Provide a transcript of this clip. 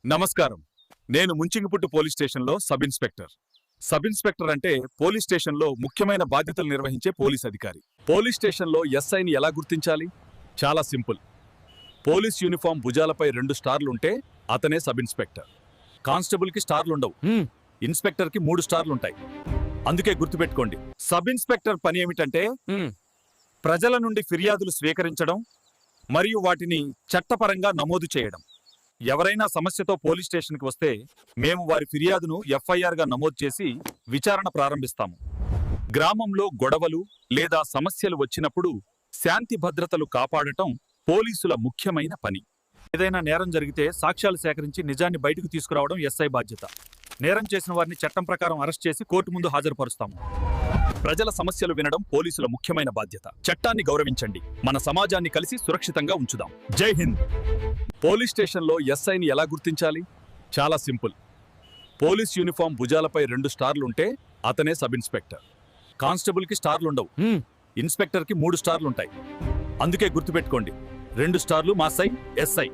నమస్కారం. నేను ముంచింగిపుట్టు పోలీస్ స్టేషన్లో సబ్ ఇన్స్పెక్టర్. సబ్ ఇన్స్పెక్టర్ అంటే పోలీస్ స్టేషన్లో ముఖ్యమైన బాధ్యతలు నిర్వహించే పోలీస్ అధికారి. పోలీస్ స్టేషన్లో ఎస్ఐని ఎలా గుర్తించాలి? చాలా సింపుల్. పోలీస్ యూనిఫామ్ భుజాలపై 2 స్టార్లుంటే అతనే సబ్ ఇన్స్పెక్టర్. కానిస్టేబుల్కి స్టార్లుండవు, ఇన్స్పెక్టర్కి 3 స్టార్లుంటాయి. అందుకే గుర్తుపెట్టుకోండి, సబ్ ఇన్స్పెక్టర్ పని ఏమిటంటే ప్రజల నుండి ఫిర్యాదులు స్వీకరించడం మరియు వాటిని చట్టపరంగా నమోదు చేయడం. ఎవరైనా సమస్యతో పోలీస్ స్టేషన్కి వస్తే మేము వారి ఫిర్యాదును ఎఫ్ఐఆర్గా నమోదు చేసి విచారణ ప్రారంభిస్తాము. గ్రామంలో గొడవలు లేదా సమస్యలు వచ్చినప్పుడు శాంతి భద్రతలు కాపాడటం పోలీసుల ముఖ్యమైన పని. ఏదైనా నేరం జరిగితే సాక్ష్యాలు సేకరించి నిజాన్ని బయటకు తీసుకురావడం ఎస్ఐ బాధ్యత. నేరం చేసిన వారిని చట్టం ప్రకారం అరెస్ట్ చేసి కోర్టు ముందు హాజరుపరుస్తాము. ప్రజల సమస్యలు వినడం పోలీసుల ముఖ్యమైన బాధ్యత. చట్టాన్ని గౌరవించండి, మన సమాజాన్ని కలిసి సురక్షితంగా ఉంచుదాం. జై హింద్. పోలీస్ స్టేషన్లో ఎస్ఐని ఎలా గుర్తించాలి? చాలా సింపుల్. పోలీస్ యూనిఫామ్ భుజాలపై 2 స్టార్లుంటే అతనే సబ్ ఇన్స్పెక్టర్. కానిస్టేబుల్కి స్టార్లుండవు, ఇన్స్పెక్టర్కి 3 స్టార్లుంటాయి. అందుకే గుర్తుపెట్టుకోండి, 2 స్టార్లు మా సై ఎస్ఐ.